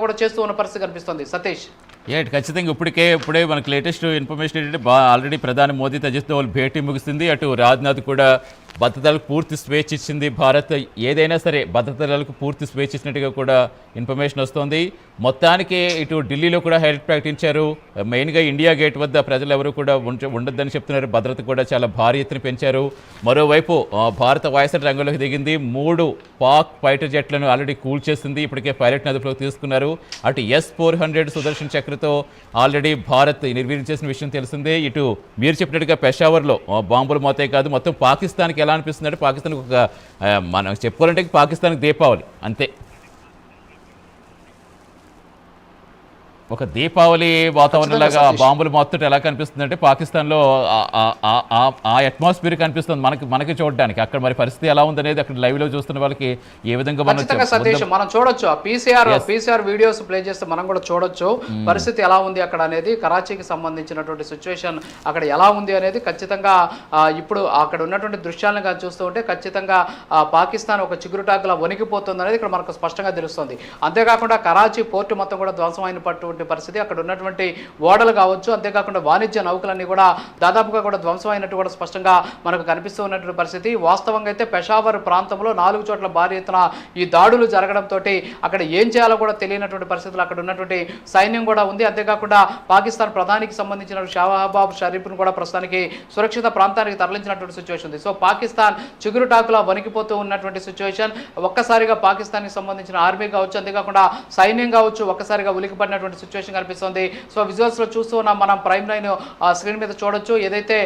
కూడా చేస్తూ ఉన్న పరిస్థితి కనిపిస్తుంది. సతీష్ ఖచ్చితంగా ఇప్పుడే మనకు లేటెస్ట్ ఇన్ఫర్మేషన్ ఏంటంటే ఆల్రెడీ ప్రధాని మోదీ అజిత్ దోవల్ భేటీ ముగిసింది. అటు రాజ్నాథ్ కూడా భద్రతలకు పూర్తి స్వేచ్ఛ ఇచ్చింది. భారత్ ఏదైనా సరే భద్రతలకు పూర్తి స్వేచ్ఛ ఇచ్చినట్టుగా కూడా ఇన్ఫర్మేషన్ వస్తోంది. మొత్తానికి ఇటు ఢిల్లీలో కూడా హెల్త్ ప్రకటించారు. మెయిన్గా ఇండియా గేట్ వద్ద ప్రజలు ఎవరు కూడా ఉండొద్దని చెప్తున్నారు. భద్రత కూడా చాలా భారీ ఎత్తున పెంచారు. మరోవైపు భారత వాయుసేన రంగంలోకి దిగింది. 3 పాక్ ఫైటర్ జెట్లను ఆల్రెడీ కూల్ చేసింది. ఇప్పటికే పైలట్ అదుపులోకి తీసుకున్నారు. అటు S-400 సుదర్శన్ చక్రతో ఆల్రెడీ భారత్ నిర్వీర్యం చేసిన విషయం తెలిసిందే. ఇటు మీరు చెప్పినట్టుగా పెషావర్లో బాంబులు మోతే కాదు, మొత్తం పాకిస్తాన్కి ఎలా అనిపిస్తుంది అంటే పాకిస్తాన్కి ఒక మనం చెప్పుకోవాలంటే పాకిస్తాన్కి దీపావళి అంతే. ఒక దీపావళి వాతావరణం లాగా బాంబులు మొత్తం ఎలా కనిపిస్తుంది అంటే పాకిస్తాన్లో ఆ అట్మాస్ఫియర్ కనిపిస్తుంది మనకి చూడడానికి. అక్కడ మరి పరిస్థితి ఎలా ఉందనేది అక్కడ లైవ్ లో చూస్తున్న వాళ్ళకి ఏ విధంగా మనం చూడొచ్చు. పీసీఆర్ వీడియోస్ ప్లే చేస్తే మనం కూడా చూడొచ్చు పరిస్థితి ఎలా ఉంది అక్కడ అనేది. కరాచీకి సంబంధించినటువంటి సిచ్యువేషన్ అక్కడ ఎలా ఉంది అనేది ఖచ్చితంగా ఇప్పుడు అక్కడ ఉన్నటువంటి దృశ్యాలను చూస్తూ ఉంటే ఖచ్చితంగా పాకిస్తాన్ ఒక చిగురుటాకులా వణికిపోతుంది అనేది ఇక్కడ మనకు స్పష్టంగా తెలుస్తుంది. అంతేకాకుండా కరాచీ పోర్టు మొత్తం కూడా ధ్వంసమైనటువంటి పరిస్థితి, అక్కడ ఉన్నటువంటి ఓడలు కావచ్చు, అంతేకాకుండా వాణిజ్య నౌకలన్నీ కూడా దాదాపుగా కూడా ధ్వంసమైనట్టు కూడా స్పష్టంగా మనకు కనిపిస్తూ ఉన్నటువంటి పరిస్థితి. వాస్తవంగా అయితే పెషావర్ ప్రాంతంలో 4 చోట్ల భారీ ఎత్తున ఈ దాడులు జరగడంతో అక్కడ ఏం చేయాలో కూడా తెలియనటువంటి పరిస్థితులు అక్కడ ఉన్నటువంటి సైన్యం కూడా ఉంది. అంతేకాకుండా పాకిస్తాన్ ప్రధానికి సంబంధించిన షహబాజ్ షరీఫ్ను కూడా ప్రస్తుతానికి సురక్షిత ప్రాంతానికి తరలించినటువంటి సిచ్యువేషన్ ఉంది. సో పాకిస్తాన్ చిగురుటాకులా వణికిపోతూ ఉన్నటువంటి సిచ్యువేషన్. ఒక్కసారిగా పాకిస్తాన్కి సంబంధించిన ఆర్మీ కావచ్చు, అంతేకాకుండా సైన్యం కావచ్చు, ఒక్కసారిగా ఉలికిపడినటువంటి సిచ్యువేషన్ కనిపిస్తుంది. సో విజువల్స్ లో చూస్తూ ఉన్నాం మనం, ప్రైమ్ లైన్ స్క్రీన్ మీద చూడొచ్చు. ఏదైతే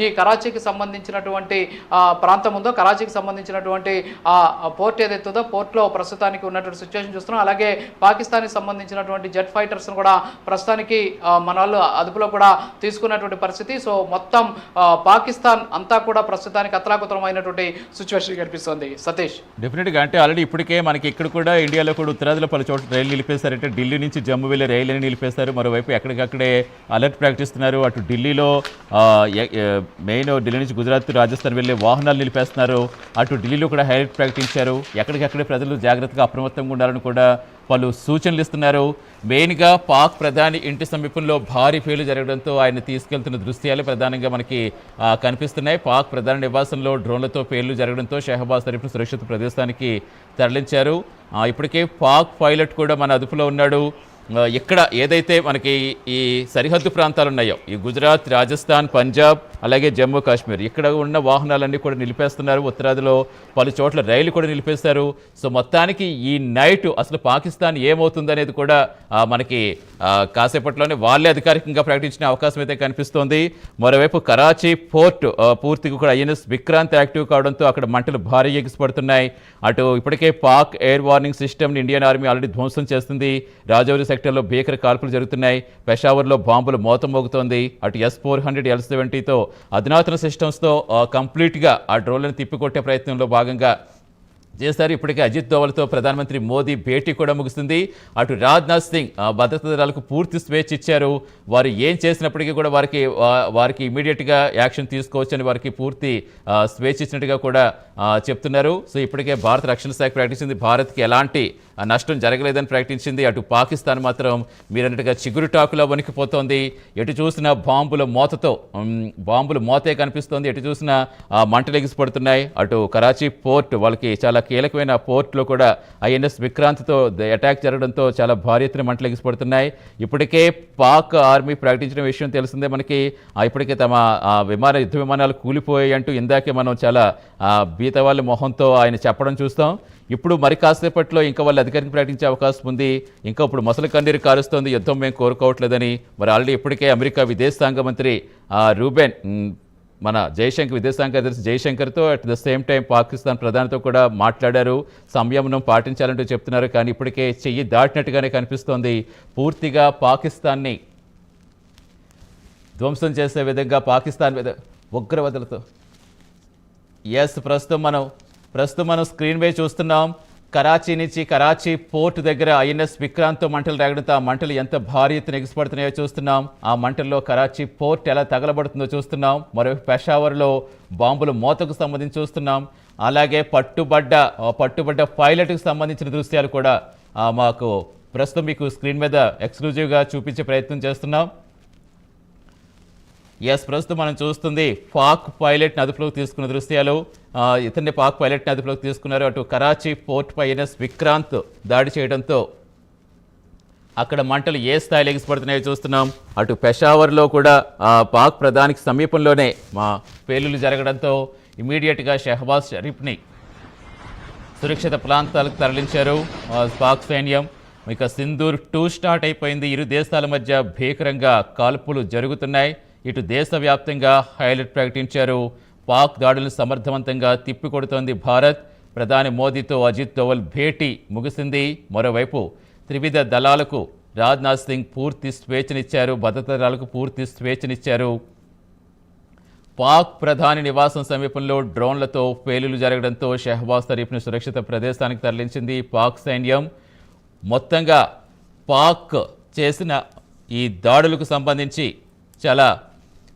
ఈ కరాచీకి సంబంధించినటువంటి ప్రాంతం ఉందో, కరాచీకి సంబంధించినటువంటి పోర్ట్ ఏదైతే ఉందో పోర్ట్లో ప్రస్తుతానికి ఉన్నటువంటి సిచ్యువేషన్ చూస్తున్నాం. అలాగే పాకిస్తాన్కి సంబంధించినటువంటి జెట్ ఫైటర్స్ కూడా ప్రస్తుతానికి మన వాళ్ళు అదుపులో కూడా తీసుకున్నటువంటి పరిస్థితి. సో మొత్తం పాకిస్తాన్ అంతా కూడా ప్రస్తుతానికి అతలాకుతలమైనటువంటి సిచ్యువేషన్ కనిపిస్తుంది. సతీష్ డెఫినెట్గా అంటే ఆల్రెడీ ఇప్పటికే మనకి ఇక్కడ కూడా ఇండియాలో కూడా ఉత్తరాదిలో పలు చోట్ల రైలు నిలిపేశారంటే ఢిల్లీ నుంచి జమ్మూ వెళ్ళే రైలుని నిలిపేస్తారు. మరోవైపు ఎక్కడికక్కడే అలర్ట్ ప్రకటిస్తున్నారు. అటు ఢిల్లీలో మెయిన్ ఢిల్లీ నుంచి గుజరాత్ రాజస్థాన్ వెళ్ళే వాహనాలు నిలిపేస్తున్నారు. అటు ఢిల్లీలో కూడా హైలైట్ ప్రకటించారు. ఎక్కడికక్కడే ప్రజలు జాగ్రత్తగా అప్రమత్తంగా ఉండాలని కూడా పలు సూచనలు ఇస్తున్నారు. మెయిన్గా పాక్ ప్రధాని ఇంటి సమీపంలో భారీ పేలు జరగడంతో ఆయన తీసుకెళ్తున్న దృశ్యాలు ప్రధానంగా మనకి కనిపిస్తున్నాయి. పాక్ ప్రధాని నివాసంలో డ్రోన్లతో పేలు జరగడంతో షహబాజ్ షరీఫ్ను సురక్షిత ప్రదేశానికి తరలించారు. ఇప్పటికే పాక్ పైలట్ కూడా మన అదుపులో ఉన్నాడు. ఇక్కడ ఏదైతే మనకి ఈ సరిహద్దు ప్రాంతాలు ఉన్నాయో, ఈ గుజరాత్, రాజస్థాన్, పంజాబ్, అలాగే జమ్మూ కాశ్మీర్, ఇక్కడ ఉన్న వాహనాలన్నీ కూడా నిలిపేస్తున్నారు. ఉత్తరాదిలో పలు చోట్ల రైలు కూడా నిలిపేస్తారు. సో మొత్తానికి ఈ నైట్ అసలు పాకిస్తాన్ ఏమవుతుందనేది కూడా మనకి కాసేపట్లోనే వాళ్ళే అధికారికంగా ప్రకటించిన అవకాశం అయితే కనిపిస్తోంది. మరోవైపు కరాచీ పోర్ట్ పూర్తిగా కూడా INS విక్రాంత్ యాక్టివ్ కావడంతో అక్కడ మంటలు భారీ ఎగిసిపడుతున్నాయి. అటు ఇప్పటికే పాక్ ఎయిర్ వార్నింగ్ సిస్టమ్ని ఇండియన్ ఆర్మీ ఆల్రెడీ ధ్వంసం చేస్తుంది. రాజౌరి సెక్టర్లో భీకర కాల్పులు జరుగుతున్నాయి. పెషావర్లో బాంబులు మోత మోగుతోంది. అటు S-400 L-70తో అధునాతన సిస్టమ్స్తో కంప్లీట్గా ఆ డ్రోన్లను తిప్పికొట్టే ప్రయత్నంలో భాగంగా చేశారు. ఇప్పటికే అజిత్ దోవల్తో ప్రధానమంత్రి మోదీ భేటీ కూడా ముగిసింది. అటు రాజ్నాథ్ సింగ్ భద్రతా దళాలకు పూర్తి స్వేచ్ఛ ఇచ్చారు. వారు ఏం చేసినప్పటికీ కూడా వారికి ఇమీడియట్గా యాక్షన్ తీసుకోవచ్చని వారికి పూర్తి స్వేచ్ఛ ఇచ్చినట్టుగా కూడా చెప్తున్నారు. సో ఇప్పటికే భారత రక్షణ శాఖ ప్రకటించింది భారత్కి ఎలాంటి నష్టం జరగలేదని ప్రకటించింది. అటు పాకిస్తాన్ మాత్రం మీరన్నట్టుగా చిగురుటాకులో వణికిపోతోంది. ఎటు చూసినా బాంబులు మోతే కనిపిస్తోంది. ఎటు చూసినా మంటలు ఎగిసిపడుతున్నాయి. అటు కరాచీ పోర్ట్ వాళ్ళకి చాలా కీలకమైన పోర్ట్లో కూడా INS విక్రాంత్తో అటాక్ జరగడంతో చాలా భారీ ఎత్తున మంటలు ఎగిసిపడుతున్నాయి. ఇప్పటికే పాక్ ఆర్మీ ప్రకటించిన విషయం తెలిసిందే మనకి. ఇప్పటికే తమ యుద్ధ విమానాలు కూలిపోయాయి అంటూ ఇందాకే మనం చాలా బీతవాళ్ళ మొహంతో ఆయన చెప్పడం చూస్తాం. ఇప్పుడు మరి కాసేపట్లో ఇంకా వాళ్ళు అధికారికంగా ప్రకటించే అవకాశం ఉంది. ఇంకా ఇప్పుడు మొసలి కన్నీరు కారుస్తోంది, యుద్ధం మేము కోరుకోవట్లేదని. మరి ఆల్రెడీ ఇప్పటికే అమెరికా విదేశాంగ మంత్రి రూబెన్ మన విదేశాంగ కార్యదర్శి జైశంకర్తో at the same time Pakistan ప్రధానితో కూడా మాట్లాడారు. సంయమనం పాటించాలంటూ చెప్తున్నారు. కానీ ఇప్పటికే చెయ్యి దాటినట్టుగానే కనిపిస్తోంది. పూర్తిగా పాకిస్తాన్ని ధ్వంసం చేసే విధంగా పాకిస్తాన్ మీద ఉగ్రవాదులతో ప్రస్తుతం మనం స్క్రీన్ పై చూస్తున్నాం. కరాచీ నుంచి కరాచీ పోర్ట్ దగ్గర INS విక్రాంత్తో మంటలు రాగడంతో ఆ మంటలు ఎంత భారీ ఎత్తున ఎగిసిపడుతున్నాయో చూస్తున్నాం. ఆ మంటల్లో కరాచీ పోర్ట్ ఎలా తగలబడుతుందో చూస్తున్నాం. మరోవైపు పెషావర్లో బాంబుల మోతకు సంబంధించి చూస్తున్నాం. అలాగే పట్టుబడ్డ పైలట్కి సంబంధించిన దృశ్యాలు కూడా మాకు ప్రస్తుతం మీకు స్క్రీన్ మీద ఎక్స్క్లూజివ్గా చూపించే ప్రయత్నం చేస్తున్నాం. ప్రస్తుతం మనం చూస్తుంది పాక్ పైలట్ని అదుపులోకి తీసుకున్న దృశ్యాలు. ఇతన్ని పాక్ పైలట్ని అదుపులోకి తీసుకున్నారు. అటు కరాచీ పోర్ట్ పై ఐఎన్ఎస్ విక్రాంత్ దాడి చేయడంతో అక్కడ మంటలు ఏ స్థాయిలో ఎగిసిపడుతున్నాయో చూస్తున్నాం. అటు పెషావర్లో కూడా పాక్ ప్రధానికి సమీపంలోనే పేలులు జరగడంతో ఇమీడియట్గా షెహబాజ్ షరీఫ్ని సురక్షిత ప్రాంతాలకు తరలించారు పాక్ సైన్యం. ఇక సింధూర్ 2 స్టార్ట్ అయిపోయింది. ఇరు దేశాల మధ్య భీకరంగా కాల్పులు జరుగుతున్నాయి. ఇటు దేశవ్యాప్తంగా హైలైట్ ప్రకటించారు. పాక్ దాడులను సమర్థవంతంగా తిప్పికొడుతోంది భారత్. ప్రధాని మోదీతో అజిత్ దోవల్ భేటీ ముగిసింది. మరోవైపు త్రివిధ దళాలకు రాజ్నాథ్ సింగ్ పూర్తి స్వేచ్ఛనిచ్చారు. భద్రతా దళాలకు పూర్తి స్వేచ్ఛనిచ్చారు. పాక్ ప్రధాని నివాసం సమీపంలో డ్రోన్లతో పేలులు జరగడంతో షెహబాజ్ షరీఫ్ను సురక్షిత ప్రదేశానికి తరలించింది పాక్ సైన్యం. మొత్తంగా పాక్ చేసిన ఈ దాడులకు సంబంధించి చాలా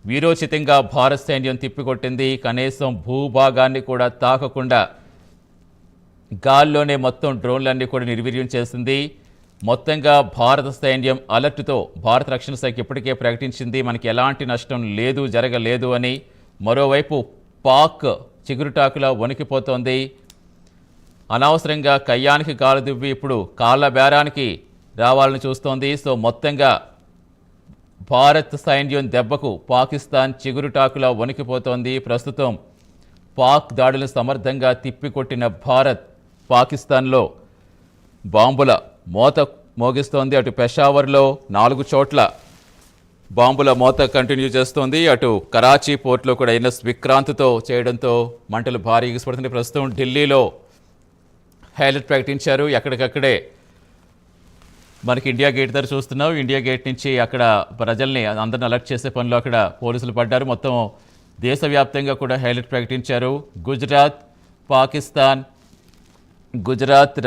వీరోచితంగా భారత్ సైన్యం తిప్పికొట్టింది. కనీసం భూభాగాన్ని కూడా తాకకుండా గాల్లోనే మొత్తం డ్రోన్లన్నీ కూడా నిర్వీర్యం చేసింది. మొత్తంగా భారత సైన్యం అలర్ట్తో భారత రక్షణ శాఖ ఇప్పటికే ప్రకటించింది మనకి ఎలాంటి నష్టం లేదు, జరగలేదు అని. మరోవైపు పాక్ చిగురుటాకులా వణికిపోతోంది. అనవసరంగా కయ్యానికి కాలు దువ్వి ఇప్పుడు కాళ్ళ బేరానికి రావాలని చూస్తోంది. సో మొత్తంగా భారత్ సైన్యం దెబ్బకు పాకిస్తాన్ చిగురుటాకులా వణికిపోతోంది. ప్రస్తుతం పాక్ దాడులను సమర్థంగా తిప్పికొట్టిన భారత్ పాకిస్తాన్లో బాంబుల మోత మోగిస్తోంది. అటు పెషావర్లో 4 చోట్ల బాంబుల మోత కంటిన్యూ చేస్తోంది. అటు కరాచీ పోర్ట్లో కూడా ఐఎన్ఎస్ విక్రాంత్తో చేయడంతో మంటలు భారీ ఎగిసిపడుతున్నాయి. ప్రస్తుతం ఢిల్లీలో హైలైట్ ప్రకటించారు. ఎక్కడికక్కడే మనకి ఇండియా గేట్ దగ్గర చూస్తున్నాం. ఇండియా గేట్ నుంచి అక్కడ ప్రజల్ని అందరిని అలర్ట్ చేసే పనిలో అక్కడ పోలీసులు పడ్డారు. మొత్తం దేశవ్యాప్తంగా కూడా హైలైట్ ప్రకటించారు. గుజరాత్,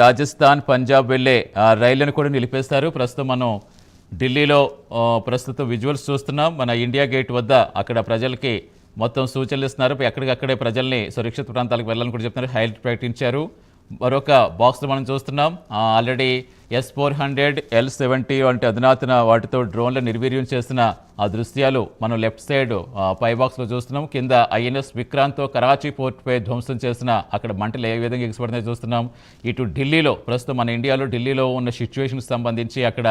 రాజస్థాన్, పంజాబ్ వెళ్ళే రైళ్లను కూడా నిలిపేస్తారు. ప్రస్తుతం మనం ఢిల్లీలో ప్రస్తుతం విజువల్స్ చూస్తున్నాం. మన ఇండియా గేట్ వద్ద అక్కడ ప్రజలకి మొత్తం సూచనలు ఇస్తున్నారు. ఎక్కడికక్కడే ప్రజల్ని సురక్షిత ప్రాంతాలకు వెళ్ళాలని కూడా చెప్తున్నారు. హైలైట్ ప్రకటించారు. మరొక బాక్స్లో మనం చూస్తున్నాం ఆల్రెడీ S-400, L-70 వంటి అధునాతన వాటితో డ్రోన్ల నిర్వీర్యం చేసిన ఆ దృశ్యాలు మనం లెఫ్ట్ సైడ్ పై బాక్స్లో చూస్తున్నాం. కింద ఐఎన్ఎస్ విక్రాంత్తో కరాచీ పోర్ట్పై ధ్వంసం చేసిన అక్కడ మంటలు ఏ విధంగా ఎగిసిపడుతున్నాయో చూస్తున్నాం. ఇటు ఢిల్లీలో ప్రస్తుతం మన ఇండియాలో ఢిల్లీలో ఉన్న సిచ్యువేషన్కి సంబంధించి అక్కడ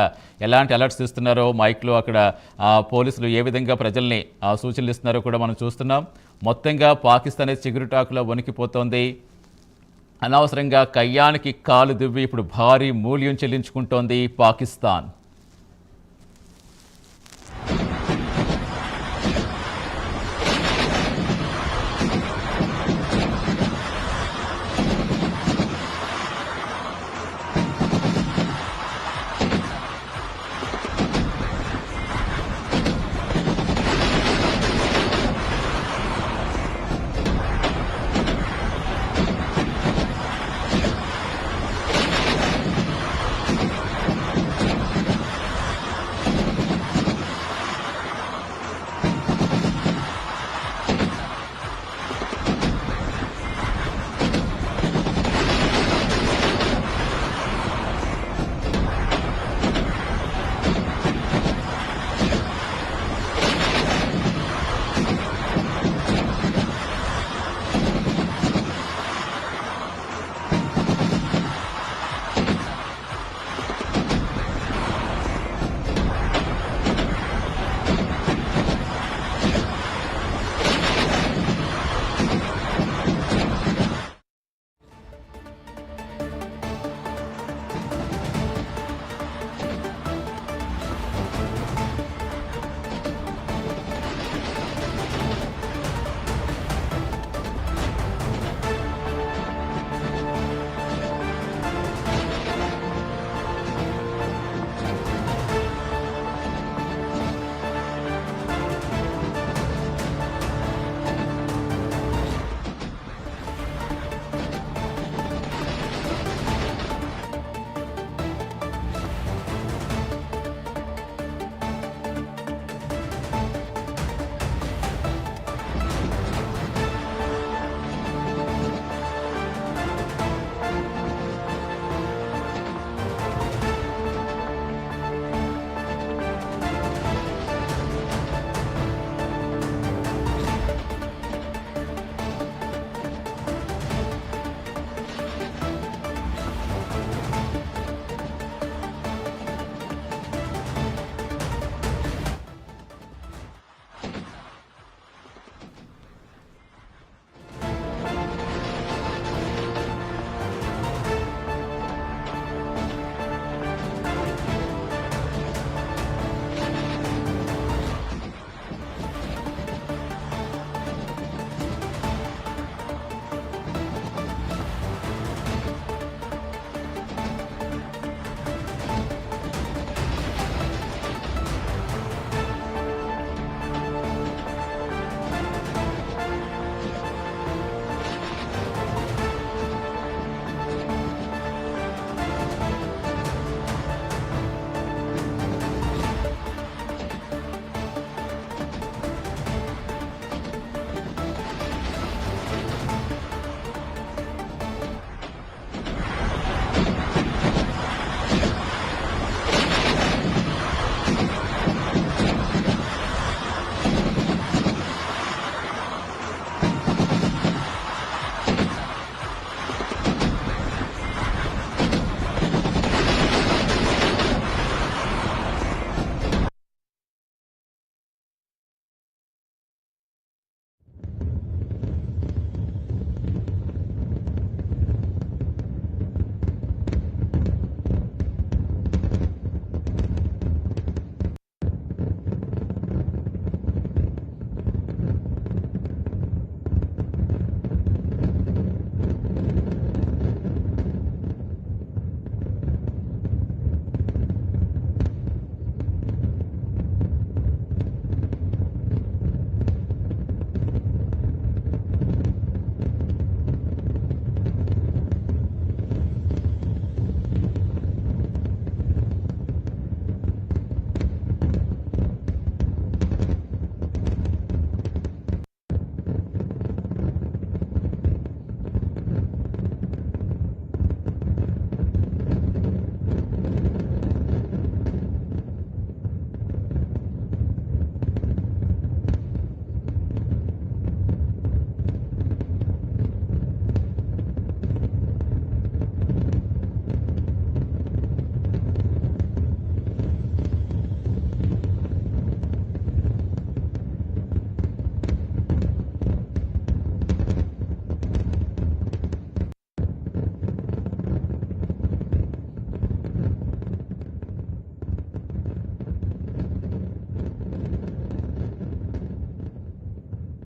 ఎలాంటి అలర్ట్స్ ఇస్తున్నారో మైక్లో అక్కడ పోలీసులు ఏ విధంగా ప్రజల్ని సూచనలు ఇస్తున్నారో కూడా మనం చూస్తున్నాం. మొత్తంగా పాకిస్తాన్ చిగురుటాకులో వణికిపోతోంది. అనవసరంగా కయ్యానికి కాలు దువ్వి ఇప్పుడు భారీ మూల్యం చెల్లించుకుంటోంది పాకిస్తాన్.